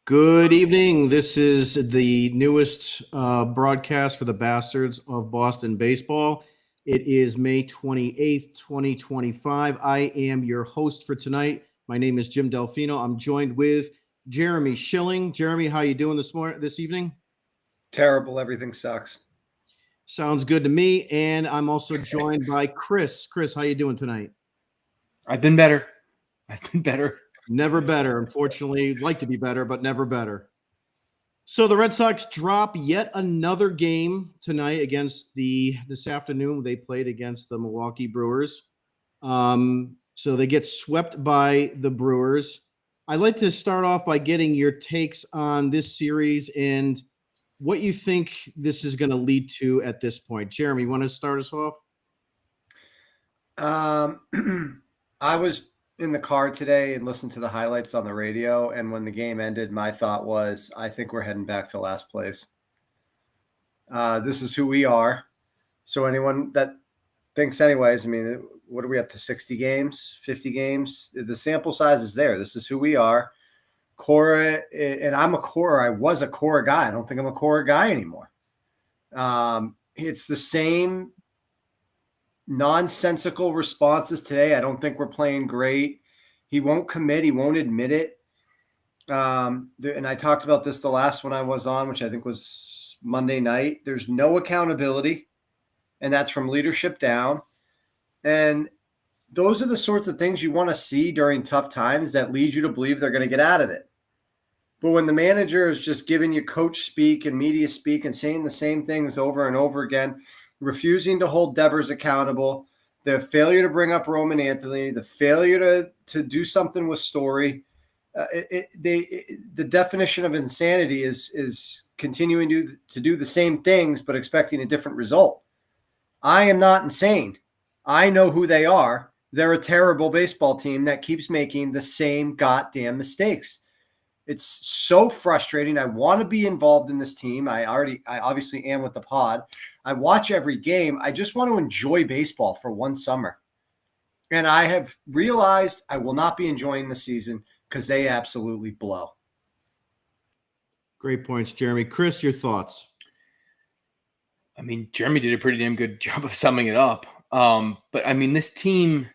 Good evening. This is the newest broadcast for the Bastards of Boston Baseball. It is May 28th, 2025. I am your host for tonight. My name is Jim Delfino. I'm joined with Jeremy Schilling. Jeremy, how you doing this evening? Terrible. Everything sucks. Sounds good to me. And I'm also joined by Chris. Chris, how you doing tonight? I've been better. Never better. Unfortunately, like to be better, but never better. So the Red Sox drop yet another game tonight against this afternoon. They played against the Milwaukee Brewers. So they get swept by the Brewers. I'd like to start off by getting your takes on this series and what you think this is going to lead to at this point. Jeremy, you want to start us off? I was in the car today and listened to the highlights on the radio, and when the game ended, my thought was, I think we're heading back to last place. This is who we are. So anyone that thinks anyways, I mean, what are we up to, 60 games, 50 games? The sample size is there. This is who we are. Cora, and I'm a Cora. I was a Cora guy. I don't think I'm a Cora guy anymore. It's the same nonsensical responses today. I don't think we're playing great. He won't commit. He won't admit it. And I talked about this the last one I was on, which I think was Monday night. There's no accountability, and that's from leadership down. And those are the sorts of things you want to see during tough times that lead you to believe they're going to get out of it. But when the manager is just giving you coach speak and media speak and saying the same things over and over again, refusing to hold Devers accountable, the failure to bring up Roman Anthony, the failure to do something with Story, the definition of insanity is continuing to do the same things but expecting a different result. I am not insane. I know who they are. They're a terrible baseball team that keeps making the same goddamn mistakes. It's so frustrating. I want to be involved in this team. I obviously am with the pod. I watch every game. I just want to enjoy baseball for one summer. And I have realized I will not be enjoying the season because they absolutely blow. Great points, Jeremy. Chris, your thoughts? I mean, Jeremy did a pretty damn good job of summing it up. But I mean, this team,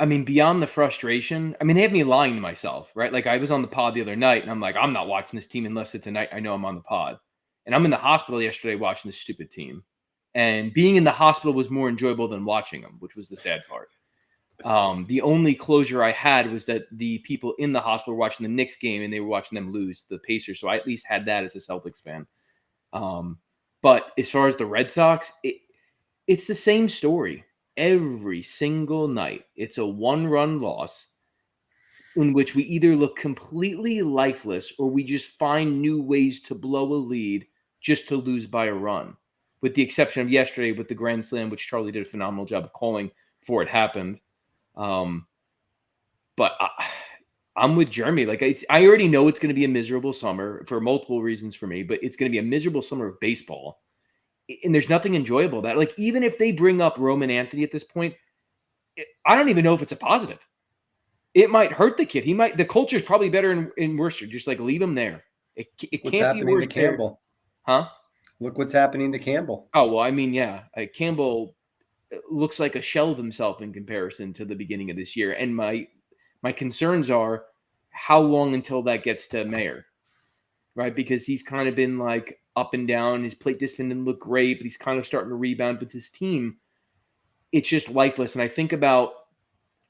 beyond the frustration, they have me lying to myself, right? Like, I was on the pod the other night and I'm like, I'm not watching this team unless it's a night I know I'm on the pod. And I'm in the hospital yesterday watching this stupid team. And being in the hospital was more enjoyable than watching them, which was the sad part. The only closure I had was that the people in the hospital were watching the Knicks game and they were watching them lose to the Pacers. So I at least had that as a Celtics fan. But as far as the Red Sox, it's the same story. Every single night, it's a one-run loss in which we either look completely lifeless or we just find new ways to blow a lead just to lose by a run, with the exception of yesterday with the Grand Slam, which Charlie did a phenomenal job of calling before it happened. But I'm with Jeremy. Like, I already know it's going to be a miserable summer for multiple reasons for me, but it's going to be a miserable summer of baseball. And there's nothing enjoyable about it. Like, even if they bring up Roman Anthony at this point, I don't even know if it's a positive. It might hurt the kid. The culture's probably better in Worcester. Just like leave him there. It can't be worse. Campbell? Huh? Look what's happening to Campbell. Oh, well, yeah. Campbell looks like a shell of himself in comparison to the beginning of this year. And my concerns are how long until that gets to Mayer, right? Because he's kind of been like up and down. His plate discipline didn't look great, but he's kind of starting to rebound. But this team, it's just lifeless. And I think about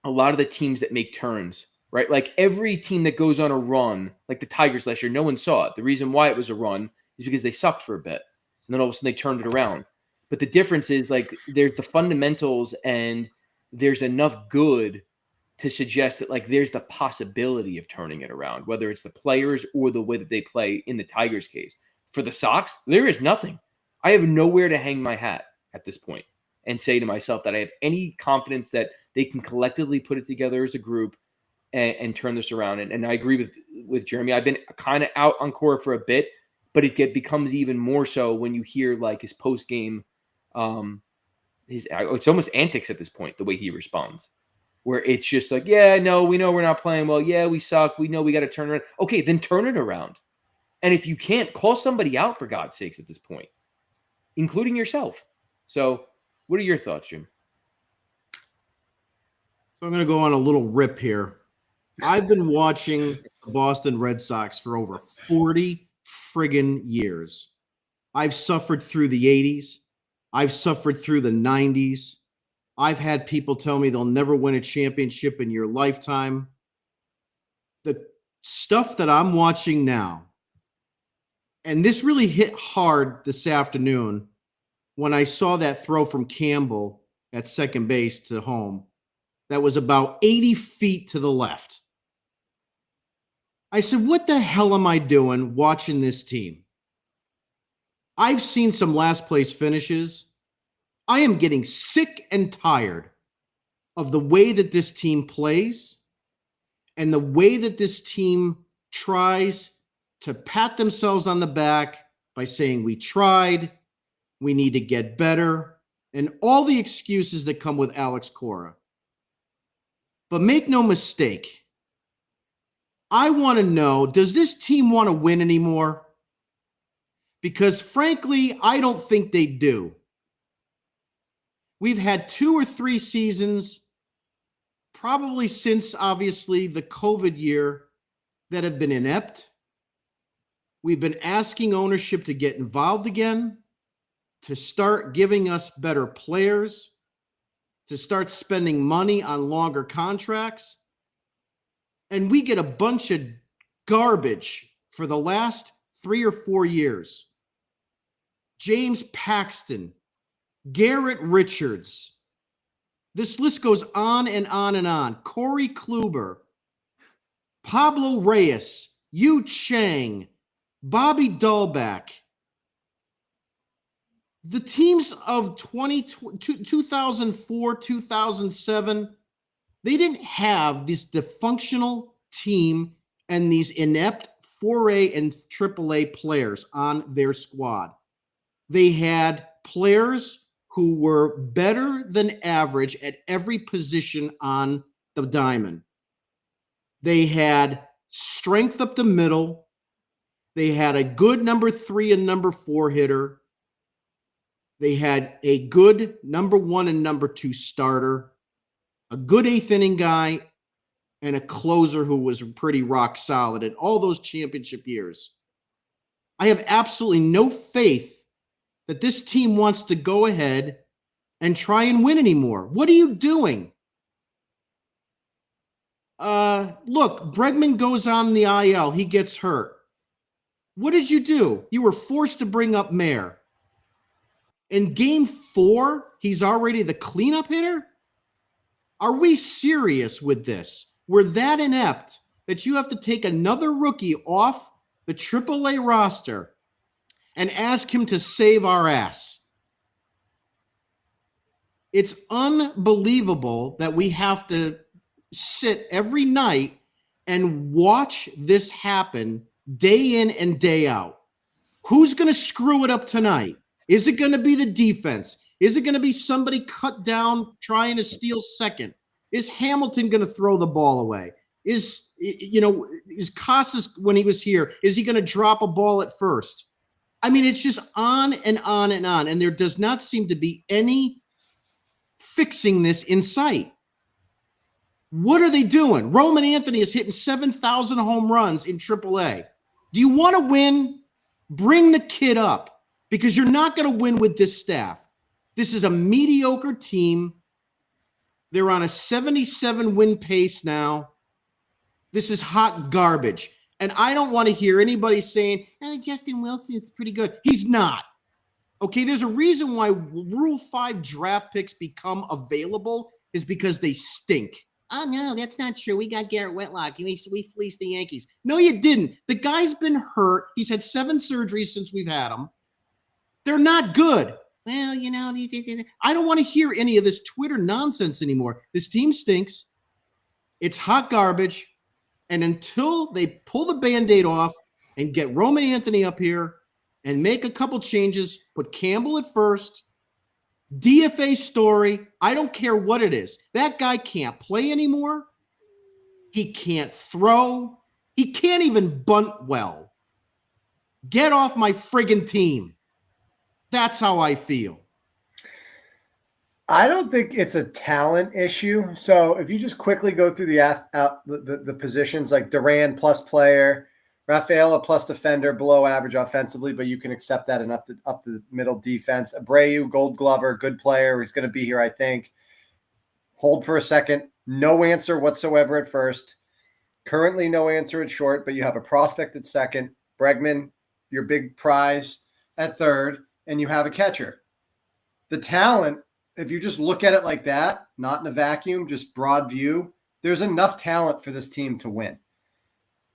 a lot of the teams that make turns, right? Like every team that goes on a run, like the Tigers last year, no one saw it. The reason why it was a run is because they sucked for a bit. And then all of a sudden they turned it around. But the difference is, like, there's the fundamentals and there's enough good to suggest that, like, there's the possibility of turning it around, whether it's the players or the way that they play in the Tigers case. For the Sox, there is nothing. I have nowhere to hang my hat at this point and say to myself that I have any confidence that they can collectively put it together as a group and turn this around. And I agree with Jeremy. I've been kind of out on Cora for a bit, but it becomes even more so when you hear, like, his post-game, it's almost antics at this point, the way he responds. where it's just like, yeah, no, we know we're not playing well. Yeah, we suck. We know we got to turn it around. Okay, then turn it around. And if you can't, call somebody out for God's sakes at this point, including yourself. So what are your thoughts, Jim? So I'm going to go on a little rip here. I've been watching the Boston Red Sox for over 40 friggin' years. I've suffered through the 80s. I've suffered through the 90s. I've had people tell me they'll never win a championship in your lifetime. The stuff that I'm watching now, and this really hit hard this afternoon when I saw that throw from Campbell at second base to home that was about 80 feet to the left. I said, what the hell am I doing watching this team? I've seen some last place finishes. I am getting sick and tired of the way that this team plays and the way that this team tries to pat themselves on the back by saying we tried, we need to get better, and all the excuses that come with Alex Cora. But make no mistake, I want to know, does this team want to win anymore? Because frankly, I don't think they do. We've had 2 or 3 seasons, probably since obviously the COVID year, that have been inept. We've been asking ownership to get involved again, to start giving us better players, to start spending money on longer contracts. And we get a bunch of garbage for the last 3 or 4 years. James Paxton, Garrett Richards. This list goes on and on and on. Corey Kluber, Pablo Reyes, Yu Chang, Bobby Dahlback. The teams of 2004, 2007, they didn't have this dysfunctional team and these inept 4A and AAA players on their squad. They had players who were better than average at every position on the diamond. They had strength up the middle. They had a good number 3 and number 4 hitter. They had a good number 1 and number 2 starter, a good 8th inning guy, and a closer who was pretty rock solid in all those championship years. I have absolutely no faith that this team wants to go ahead and try and win anymore. What are you doing? Look, Bregman goes on the IL. He gets hurt. What did you do? You were forced to bring up Mayer. In game 4, he's already the cleanup hitter? Are we serious with this? We're that inept that you have to take another rookie off the AAA roster and ask him to save our ass. It's unbelievable that we have to sit every night and watch this happen day in and day out. Who's going to screw it up tonight? Is it going to be the defense? Is it going to be somebody cut down trying to steal second? Is Hamilton going to throw the ball away? Is Casas, when he was here, is he going to drop a ball at first? I mean, it's just on and on and on. And there does not seem to be any fixing this in sight. What are they doing? Roman Anthony is hitting 7,000 home runs in AAA. Do you want to win? Bring the kid up, because you're not going to win with this staff. This is a mediocre team. They're on a 77 win pace now. This is hot garbage. And I don't want to hear anybody saying, Justin Wilson is pretty good. He's not. Okay, there's a reason why Rule 5 draft picks become available is because they stink. Oh, no, that's not true. We got Garrett Whitlock. We fleeced the Yankees. No, you didn't. The guy's been hurt. He's had 7 surgeries since we've had him. They're not good. Well, I don't want to hear any of this Twitter nonsense anymore. This team stinks. It's hot garbage. And until they pull the Band-Aid off and get Roman Anthony up here and make a couple changes, put Campbell at first, DFA Story, I don't care what it is. That guy can't play anymore. He can't throw. He can't even bunt well. Get off my friggin' team. That's how I feel. I don't think it's a talent issue. So if you just quickly go through the positions, like Durant plus player, Rafaela plus defender, below average offensively, but you can accept that and up the middle defense. Abreu, Gold Glover, good player. He's going to be here, I think. Hold for a second. No answer whatsoever at first. Currently no answer at short, but you have a prospect at second. Bregman, your big prize at third, and you have a catcher. The talent, if you just look at it like that, not in a vacuum, just broad view, there's enough talent for this team to win.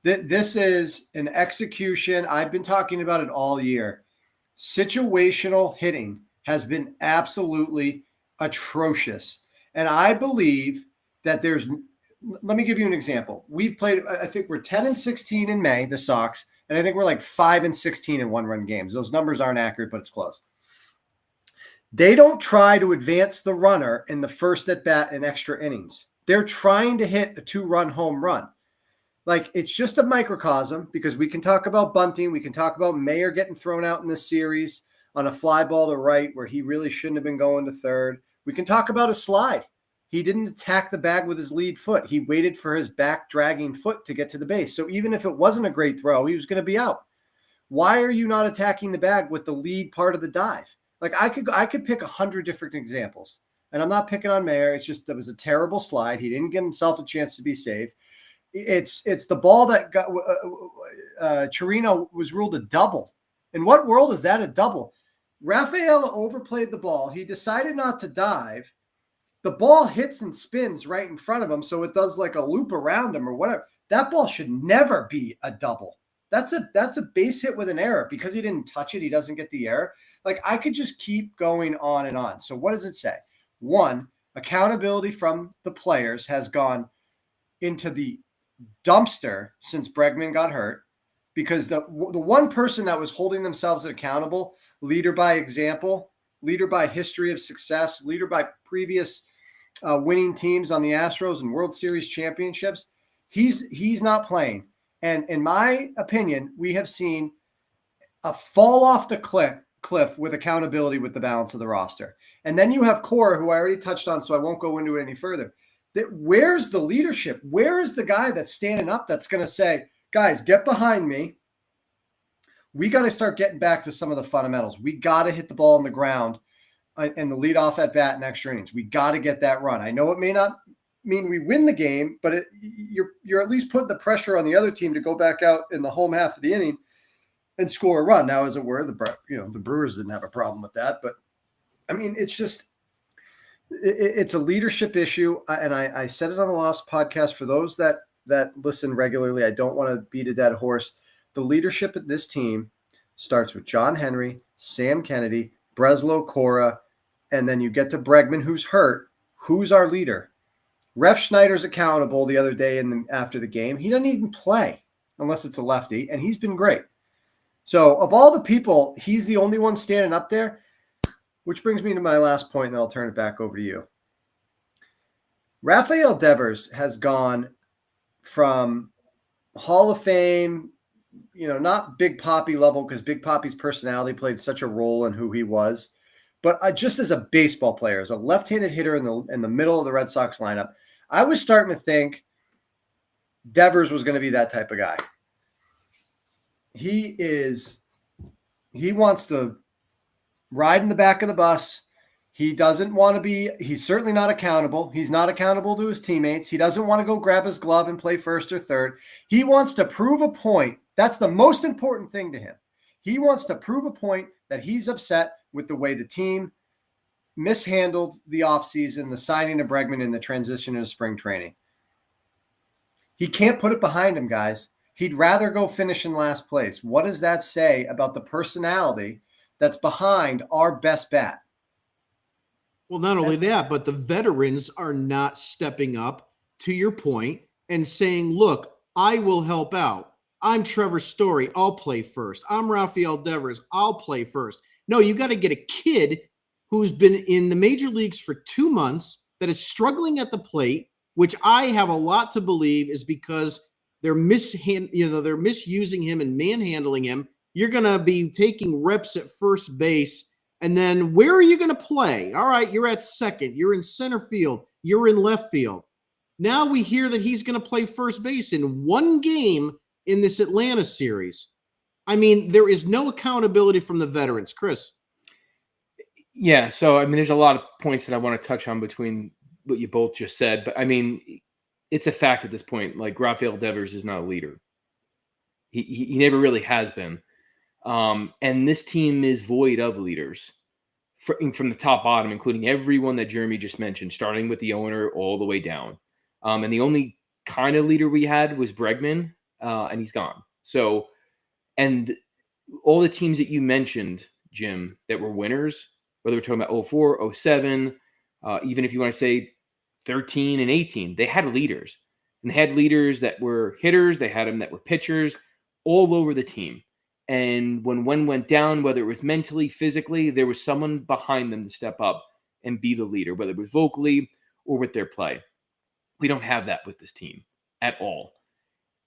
This is an execution. I've been talking about it all year. Situational hitting has been absolutely atrocious. And I believe that let me give you an example. We've played, I think we're 10-16 in May, the Sox, and I think we're like 5-16 in one-run games. Those numbers aren't accurate, but it's close. They don't try to advance the runner in the first at bat in extra innings. They're trying to hit a 2-run home run. Like, it's just a microcosm, because we can talk about bunting. We can talk about Mayer getting thrown out in this series on a fly ball to right where he really shouldn't have been going to third. We can talk about a slide. He didn't attack the bag with his lead foot. He waited for his back dragging foot to get to the base. So even if it wasn't a great throw, he was going to be out. Why are you not attacking the bag with the lead part of the dive? Like, I could pick 100 different examples, and I'm not picking on Mayer. It's just that was a terrible slide. He didn't give himself a chance to be safe. It's the ball that got Chirino was ruled a double. In what world is that a double? Rafaela overplayed the ball. He decided not to dive. The ball hits and spins right in front of him, so it does like a loop around him or whatever. That ball should never be a double. That's a base hit with an error. Because he didn't touch it, he doesn't get the error. Like, I could just keep going on and on. So what does it say? One, accountability from the players has gone into the dumpster since Bregman got hurt, because the one person that was holding themselves accountable, leader by example, leader by history of success, leader by previous winning teams on the Astros and World Series championships, he's not playing. And in my opinion, we have seen a fall off the cliff with accountability with the balance of the roster. And then you have Cora, who I already touched on, so I won't go into it any further. Where's the leadership? Where is the guy that's standing up that's going to say, guys, get behind me. We got to start getting back to some of the fundamentals. We got to hit the ball on the ground and the leadoff at bat in extra innings. We got to get that run. I know it may not mean we win the game, but you're at least putting the pressure on the other team to go back out in the home half of the inning and score a run. Now, as it were, the Brewers didn't have a problem with that, but I mean, it's just, it's a leadership issue. And I said it on the last podcast, for those that listen regularly, I don't want to beat a dead horse. The leadership of this team starts with John Henry, Sam Kennedy, Breslow, Cora, and then you get to Bregman, who's hurt. Who's our leader? Ref Schneider's accountable the other day after the game. He doesn't even play unless it's a lefty, and he's been great. So of all the people, he's the only one standing up there, which brings me to my last point, and then I'll turn it back over to you. Rafael Devers has gone from Hall of Fame, not Big Papi level, because Big Papi's personality played such a role in who he was, but just as a baseball player, as a left-handed hitter in the middle of the Red Sox lineup, I was starting to think Devers was going to be that type of guy. He wants to ride in the back of the bus. He doesn't want to be, he's certainly not accountable. He's not accountable to his teammates. He doesn't want to go grab his glove and play first or third. He wants to prove a point. That's the most important thing to him. He wants to prove a point that he's upset with the way the team mishandled the offseason, the signing of Bregman, and the transition into spring training. He can't put it behind him, guys. He'd rather go finish in last place. What does that say about the personality that's behind our best bat? Well, not only that, but the veterans are not stepping up, to your point, and saying, look, I will help out. I'm Trevor Story. I'll play first. I'm Rafael Devers. I'll play first. No, you got to get a kid who's been in the major leagues for 2 months, that is struggling at the plate, which I have a lot to believe is because they're misusing him and manhandling him. You're going to be taking reps at first base. And then where are you going to play? All right, you're at second. You're in center field. You're in left field. Now we hear that he's going to play first base in one game in this Atlanta series. I mean, there is no accountability from the veterans. Chris. Yeah, so, I mean, there's a lot of points that I want to touch on between what you both just said. But, I mean, it's a fact at this point. Like, Rafael Devers is not a leader. He never really has been. And this team is void of leaders from the top bottom, including everyone that Jeremy just mentioned, starting with the owner all the way down. And the only kind of leader we had was Bregman, and he's gone. So, and all the teams that you mentioned, Jim, that were winners, whether we're talking about 04, 07, even if you want to say 13 and 18, they had leaders. And they had leaders that were hitters. They had them that were pitchers all over the team. And when one went down, whether it was mentally, physically, there was someone behind them to step up and be the leader, whether it was vocally or with their play. We don't have that with this team at all.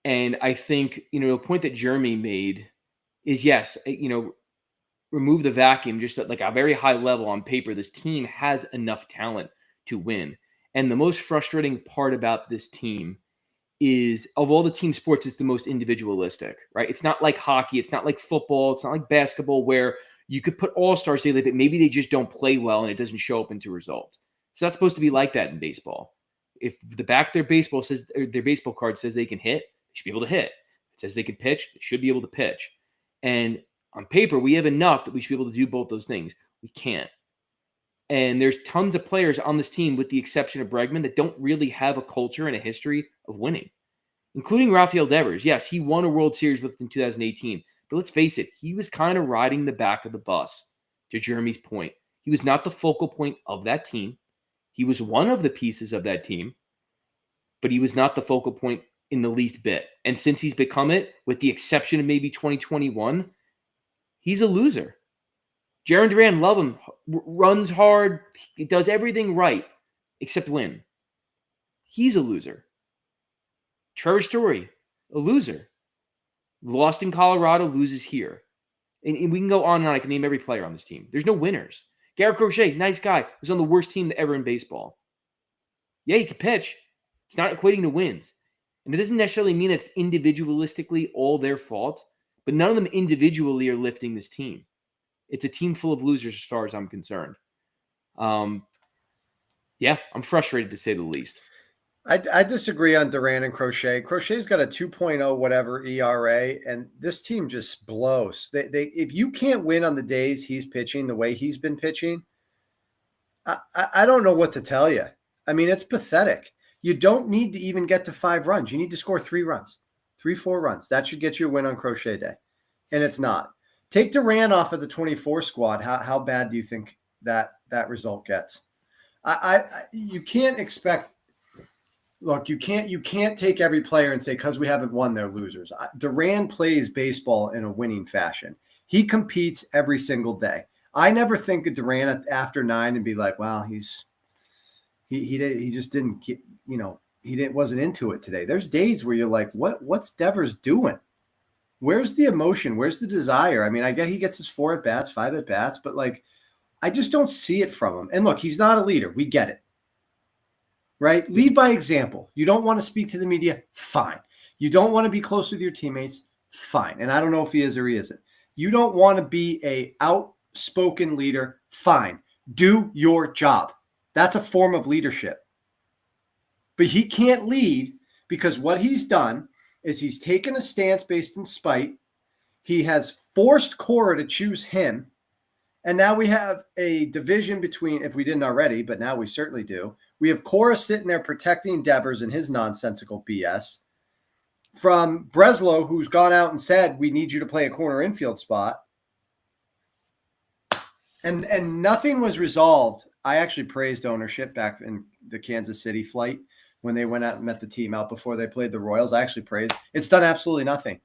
And I think, a point that Jeremy made is, yes, remove the vacuum, just at like a very high level on paper, this team has enough talent to win. And the most frustrating part about this team is, of all the team sports, it's the most individualistic, right? It's not like hockey. It's not like football. It's not like basketball where you could put all-stars together, but maybe they just don't play well and it doesn't show up into results. It's not supposed to be like that in baseball. If the back of their baseball card says they can hit, they should be able to hit. It says they can pitch, they should be able to pitch. And on paper, we have enough that we should be able to do both those things. We can't. And there's tons of players on this team, with the exception of Bregman, that don't really have a culture and a history of winning, including Rafael Devers. Yes, he won a World Series with in 2018. But let's face it, he was kind of riding the back of the bus, to Jeremy's point. He was not the focal point of that team. He was one of the pieces of that team, but he was not the focal point in the least bit. And since he's become it, with the exception of maybe 2021, he's a loser. Jarren Duran, love him, runs hard, he does everything right except win. He's a loser. Trevor Story, a loser. Lost in Colorado, loses here. And we can go on and on. I can name every player on this team. There's no winners. Garrett Crochet, nice guy, was on the worst team ever in baseball. Yeah, he can pitch. It's not equating to wins. And it doesn't necessarily mean that's individualistically all their fault, but none of them individually are lifting this team. It's a team full of losers as far as I'm concerned. Yeah, I'm frustrated to say the least. I disagree on Durant and Crochet. Crochet's got a 2.0 whatever ERA, and this team just blows. They if you can't win on the days he's pitching the way he's been pitching, I don't know what to tell you. I mean, it's pathetic. You don't need to even get to 5 runs. You need to score 3 runs, 4 runs. That should get you a win on Crochet Day, and it's not. Take Durant off of the 24 squad. How bad do you think that result gets? You can't expect. Look, you can't take every player and say, because we haven't won, they're losers. Durant plays baseball in a winning fashion. He competes every single day. I never think of Durant after 9 and be like, well, he just didn't get, wasn't into it today. There's days where you're like, what's Devers doing? Where's the emotion? Where's the desire? I mean, I get he gets his 4 at-bats, 5 at-bats, but like, I just don't see it from him. And look, he's not a leader. We get it. Right? Lead by example. You don't want to speak to the media? Fine. You don't want to be close with your teammates? Fine. And I don't know if he is or he isn't. You don't want to be a outspoken leader? Fine. Do your job. That's a form of leadership. But he can't lead because what he's done is he's taken a stance based in spite. He has forced Cora to choose him. And now we have a division between, if we didn't already, but now we certainly do. We have Cora sitting there protecting Devers and his nonsensical BS. From Breslow, who's gone out and said, we need you to play a corner infield spot. And nothing was resolved. I actually praised ownership back in the Kansas City flight when they went out and met the team out before they played the Royals. I actually praised. It's done absolutely nothing.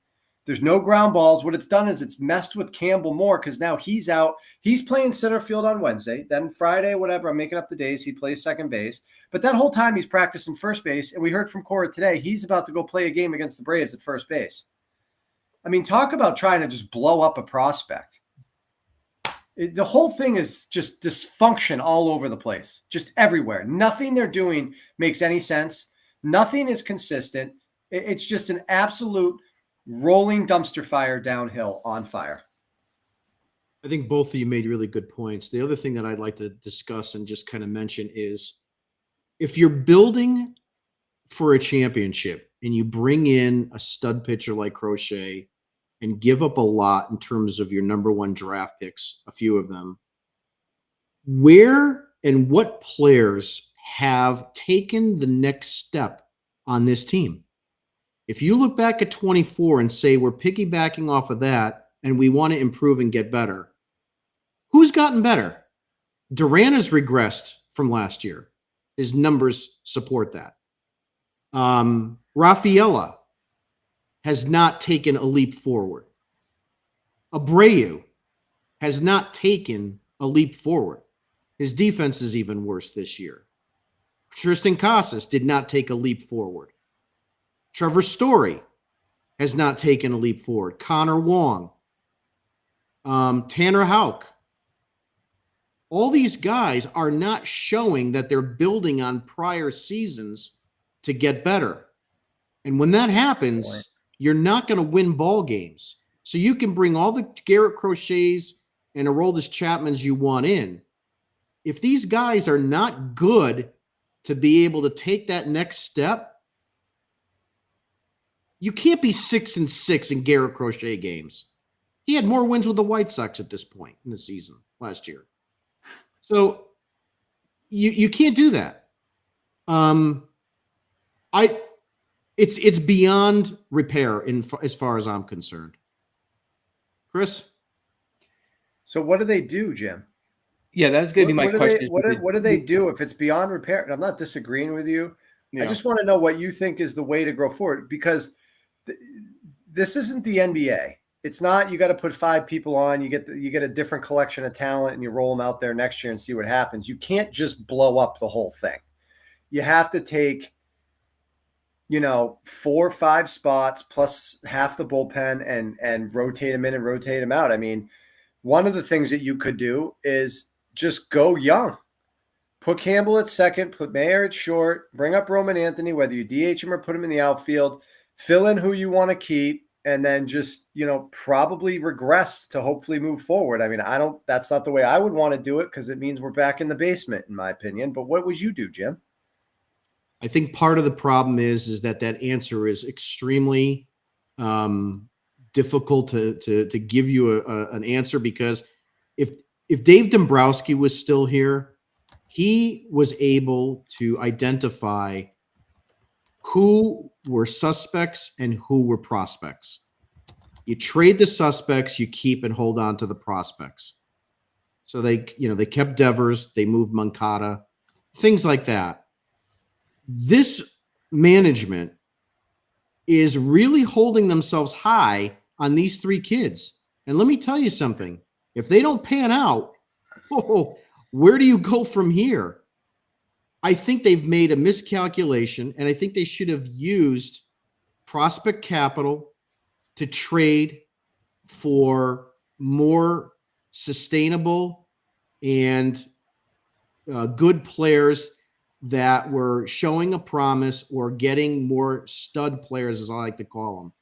There's no ground balls. What it's done is it's messed with Campbell more because now he's out. He's playing center field on Wednesday. Then Friday, whatever, I'm making up the days, he plays second base. But that whole time he's practicing first base. And we heard from Cora today, he's about to go play a game against the Braves at first base. I mean, talk about trying to just blow up a prospect. The whole thing is just dysfunction all over the place, just everywhere. Nothing they're doing makes any sense. Nothing is consistent. It's just an absolute rolling dumpster fire downhill on fire. I think both of you made really good points. The other thing that I'd like to discuss and just kind of mention is if you're building for a championship and you bring in a stud pitcher like Crochet and give up a lot in terms of your number one draft picks, a few of them, where and what players have taken the next step on this team? If you look back at 24 and say we're piggybacking off of that and we want to improve and get better, who's gotten better? Durant has regressed from last year. His numbers support that. Rafaela has not taken a leap forward. Abreu has not taken a leap forward. His defense is even worse this year. Tristan Casas did not take a leap forward. Trevor Story has not taken a leap forward. Connor Wong, Tanner Houck. All these guys are not showing that they're building on prior seasons to get better. And when that happens, you're not going to win ball games. So you can bring all the Garrett Crochets and Aroldis Chapmans you want in. If these guys are not good to be able to take that next step, you can't be 6-6 in Garrett Crochet games. He had more wins with the White Sox at this point in the season last year. So you can't do that. It's beyond repair as far as I'm concerned. Chris? So what do they do, Jim? Yeah, that's going to be my question. What do they do if it's beyond repair? I'm not disagreeing with you. Yeah. I just want to know what you think is the way to grow forward, because this isn't the NBA. It's not you got to put 5 people on, you get a different collection of talent and you roll them out there next year and see what happens. You can't just blow up the whole thing. You have to take 4 or 5 spots plus half the bullpen and rotate them in and rotate them out. I mean, one of the things that you could do is just go young. Put Campbell at second, put Mayer at short, bring up Roman Anthony, whether you DH him or put him in the outfield, fill in who you want to keep, and then just, probably regress to hopefully move forward. I mean, that's not the way I would want to do it, because it means we're back in the basement, in my opinion. But what would you do, Jim? I think part of the problem is that answer is extremely difficult to give you an answer, because if Dave Dombrowski was still here, he was able to identify who were suspects and who were prospects. You trade the suspects, you keep and hold on to the prospects. So they kept Devers, they moved Moncada, things like that. This management is really holding themselves high on these 3 kids. And let me tell you something. If they don't pan out, where do you go from here? I think they've made a miscalculation, and I think they should have used prospect capital to trade for more sustainable and good players that were showing a promise, or getting more stud players, as I like to call them.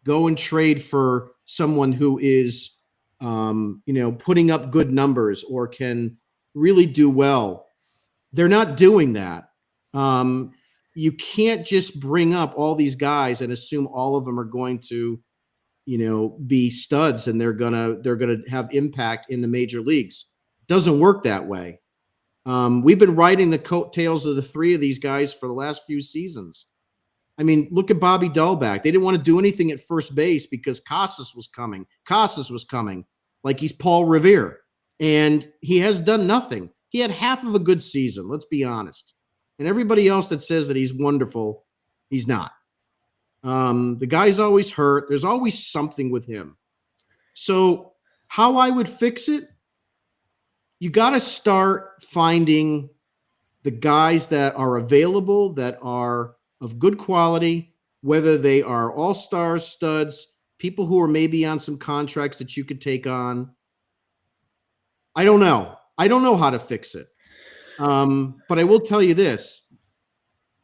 Go and trade for someone who is, putting up good numbers or can really do well. They're not doing that. You can't just bring up all these guys and assume all of them are going to, be studs and they're gonna have impact in the major leagues. Doesn't work that way. We've been riding the coattails of the 3 of these guys for the last few seasons. I mean, look at Bobby Dahlback. They didn't want to do anything at first base because Casas was coming. Like he's Paul Revere. And he has done nothing. He had half of a good season, let's be honest. And everybody else that says that he's wonderful, he's not. The guy's always hurt. There's always something with him. So how I would fix it, you got to start finding the guys that are available, that are of good quality, whether they are all-stars, studs, people who are maybe on some contracts that you could take on. I don't know. I don't know how to fix it. But I will tell you this.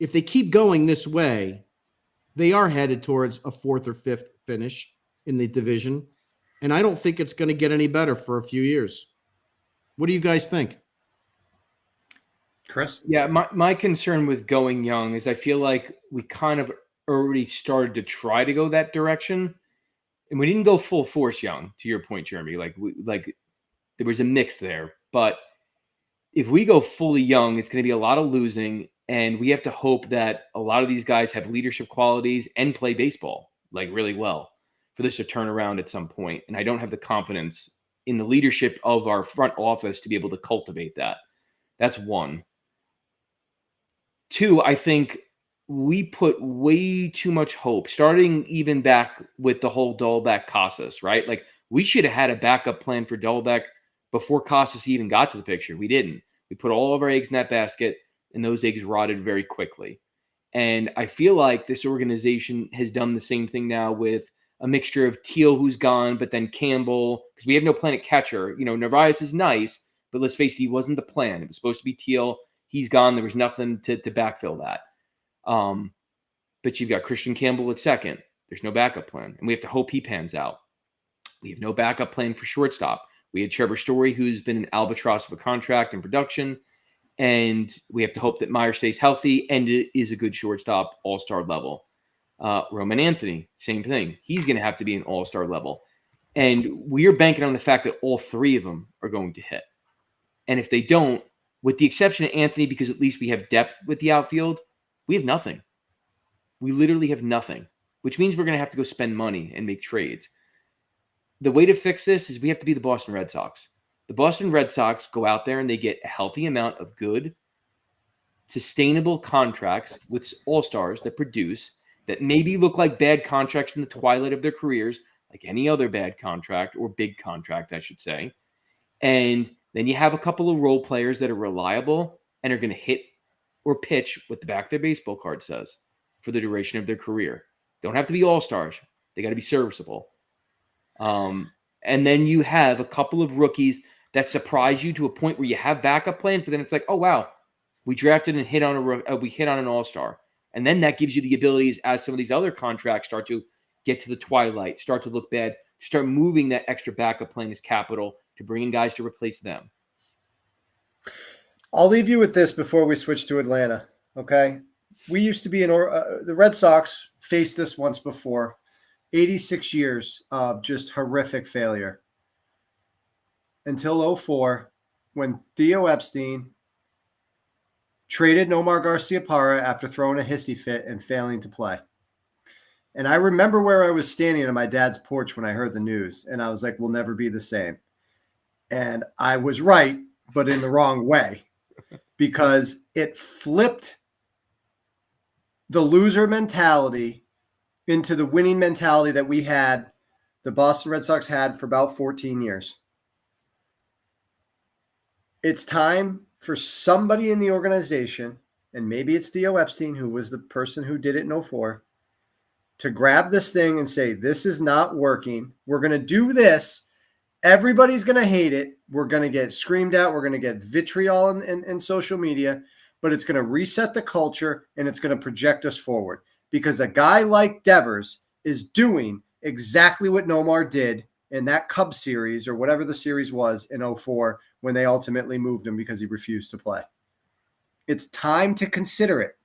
If they keep going this way, they are headed towards a 4th or 5th finish in the division. And I don't think it's going to get any better for a few years. What do you guys think? Chris? Yeah, my concern with going young is I feel like we kind of already started to try to go that direction. And we didn't go full force young, to your point, Jeremy. Like there was a mix there. But if we go fully young, it's going to be a lot of losing. And we have to hope that a lot of these guys have leadership qualities and play baseball like really well for this to turn around at some point. And I don't have the confidence in the leadership of our front office to be able to cultivate that. That's one. Two, I think we put way too much hope, starting even back with the whole Dahlbeck Casas, right? Like we should have had a backup plan for Dahlbeck before Casas even got to the picture. We didn't. We put all of our eggs in that basket, and those eggs rotted very quickly. And I feel like this organization has done the same thing now with a mixture of Teal, who's gone, but then Campbell, because we have no plan at catcher. You know, Narvaez is nice, but let's face it, he wasn't the plan. It was supposed to be Teal. He's gone. There was nothing to backfill that. But you've got Christian Campbell at second. There's no backup plan, and we have to hope he pans out. We have no backup plan for shortstop. We had Trevor Story, who's been an albatross of a contract and production, and we have to hope that Meyer stays healthy and is a good shortstop, all-star level. Roman Anthony, same thing. He's going to have to be an all-star level. And we're banking on the fact that all three of them are going to hit. And if they don't, with the exception of Anthony, because at least we have depth with the outfield, we have nothing. We literally have nothing, which means we're going to have to go spend money and make trades. The way to fix this is we have to be the Boston Red Sox. The Boston Red Sox go out there and they get a healthy amount of good, sustainable contracts with all-stars that produce, that maybe look like bad contracts in the twilight of their careers, like any other bad contract or big contract, I should say. And then you have a couple of role players that are reliable and are going to hit or pitch what the back of their baseball card says for the duration of their career. Don't have to be all-stars. They got to be serviceable. And then you have a couple of rookies that surprise you to a point where you have backup plans, but then it's like, oh, wow, we drafted and hit on an all-star. And then that gives you the abilities as some of these other contracts start to get to the twilight, start to look bad, start moving that extra backup plan as capital to bring in guys to replace them. I'll leave you with this before we switch to Atlanta, okay? We used to be the Red Sox faced this once before. 86 years of just horrific failure until 2004 when Theo Epstein traded Nomar Garciaparra after throwing a hissy fit and failing to play. And I remember where I was standing on my dad's porch when I heard the news, and I was like, we'll never be the same. And I was right, but in the wrong way, because it flipped the loser mentality into the winning mentality that the Boston Red Sox had for about 14 years. It's time for somebody in the organization, and maybe it's Theo Epstein, who was the person who did it in 2004, to grab this thing and say, this is not working. We're going to do this. Everybody's going to hate it. We're going to get screamed at. We're going to get vitriol in social media, but it's going to reset the culture and it's going to project us forward. Because a guy like Devers is doing exactly what Nomar did in that Cubs series or whatever the series was in 2004 when they ultimately moved him because he refused to play. It's time to consider it.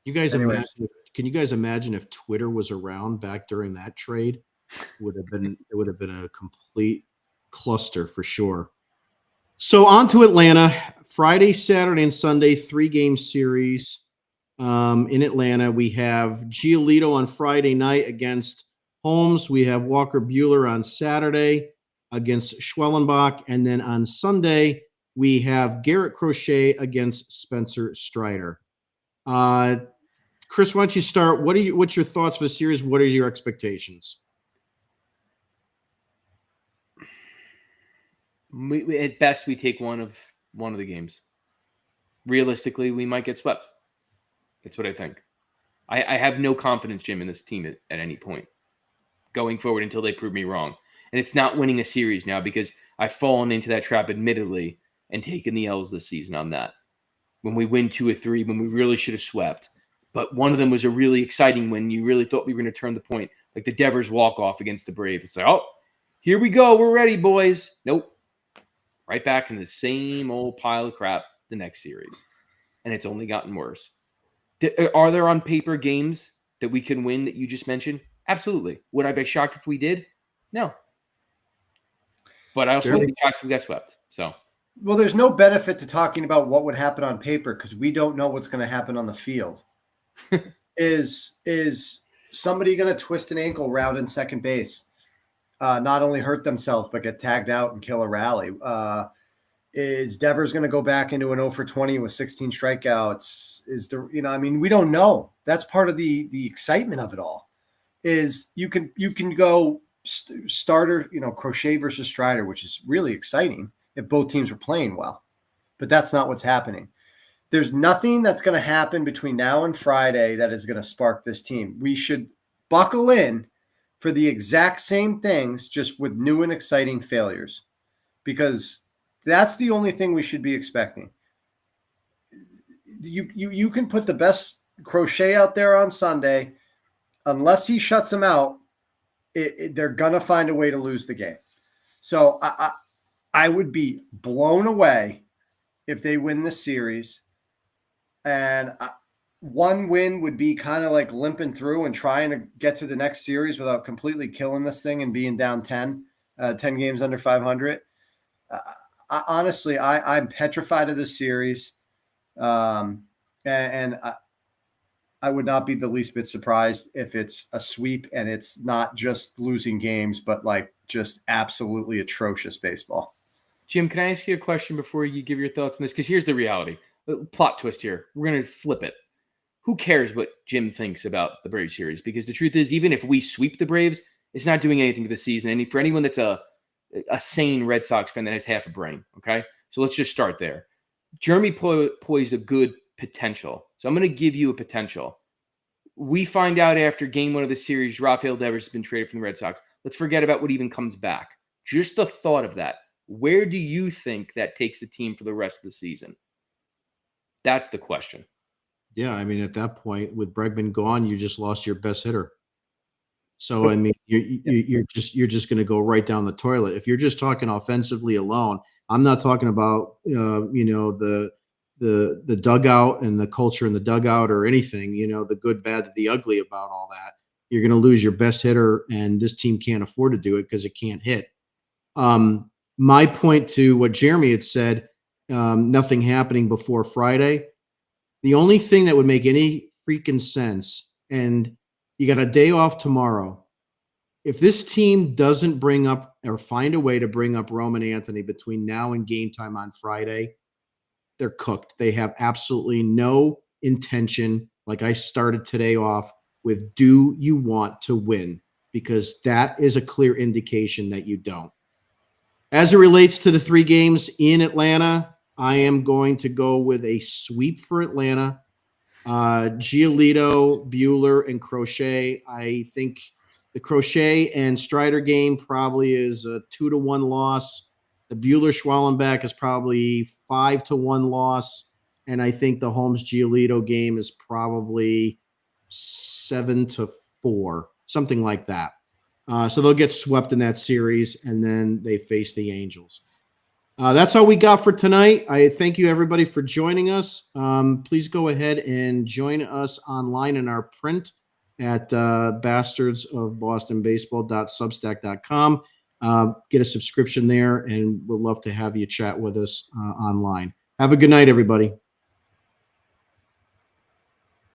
You guys can you guys imagine if Twitter was around back during that trade? It would have been a complete cluster for sure. So on to Atlanta. Friday, Saturday, and Sunday, 3-game series. In Atlanta, we have Giolito on Friday night against Holmes. We have Walker Buehler on Saturday against Schwellenbach. And then on Sunday, we have Garrett Crochet against Spencer Strider. Chris, why don't you start? What's your thoughts for the series? What are your expectations? At best, we take one of the games. Realistically, we might get swept. That's what I think. I have no confidence, Jim, in this team at any point going forward until they prove me wrong. And it's not winning a series now because I've fallen into that trap, admittedly, and taken the L's this season on that. When we win 2 or 3, when we really should have swept. But one of them was a really exciting win. You really thought we were going to turn the point, like the Devers walk-off against the Braves. It's like, oh, here we go. We're ready, boys. Nope. Right back in the same old pile of crap the next series. And it's only gotten worse. Are there on paper games that we can win that you just mentioned? Absolutely. Would I be shocked if we did? No. But I also wouldn't be shocked if we got swept. So, well, there's no benefit to talking about what would happen on paper because we don't know what's going to happen on the field. Is somebody going to twist an ankle round in second base? Not only hurt themselves, but get tagged out and kill a rally. Is Devers going to go back into an 0 for 20 with 16 strikeouts? We don't know. That's part of the excitement of it all. Is you can go starter, Crochet versus Strider, which is really exciting if both teams were playing well. But that's not what's happening. There's nothing that's going to happen between now and Friday that is going to spark this team. We should buckle in for the exact same things, just with new and exciting failures, because that's the only thing we should be expecting. You can put the best Crochet out there on Sunday. Unless he shuts them out, they're going to find a way to lose the game. So I would be blown away if they win this series. And one win would be kind of like limping through and trying to get to the next series without completely killing this thing and being down 10 games under 500. Honestly, I'm petrified of this series. And I would not be the least bit surprised if it's a sweep and it's not just losing games, but like just absolutely atrocious baseball. Jim, can I ask you a question before you give your thoughts on this? Because here's the reality. Plot twist here. We're going to flip it. Who cares what Jim thinks about the Braves series? Because the truth is, even if we sweep the Braves, it's not doing anything to the season. And for anyone that's a sane Red Sox fan that has half a brain, okay? So let's just start there. Jeremy poised a good potential. So I'm going to give you a potential. We find out after game 1 of the series, Rafael Devers has been traded from the Red Sox. Let's forget about what even comes back. Just the thought of that. Where do you think that takes the team for the rest of the season? That's the question. Yeah, I mean, at that point, with Bregman gone, you just lost your best hitter. So I mean, you're just going to go right down the toilet. If you're just talking offensively alone, I'm not talking about the dugout and the culture in the dugout or anything. The good, bad, the ugly about all that. You're going to lose your best hitter, and this team can't afford to do it because it can't hit. My point to what Jeremy had said, nothing happening before Friday. The only thing that would make any freaking sense, and you got a day off tomorrow. If this team doesn't bring up or find a way to bring up Roman Anthony between now and game time on Friday, they're cooked. They have absolutely no intention, like I started today off with, do you want to win? Because that is a clear indication that you don't. As it relates to the 3 games in Atlanta, I am going to go with a sweep for Atlanta. Giolito, Buehler, and Crochet. I think the Crochet and Strider game probably is a 2-1 loss. The Buehler-Schwallenbach is probably 5-1 loss. And I think the Holmes-Giolito game is probably 7-4, something like that. So they'll get swept in that series, and then they face the Angels. That's all we got for tonight. I thank you, everybody, for joining us. Please go ahead and join us online in our print at bastardsofbostonbaseball.substack.com. Get a subscription there, and we'd love to have you chat with us online. Have a good night, everybody.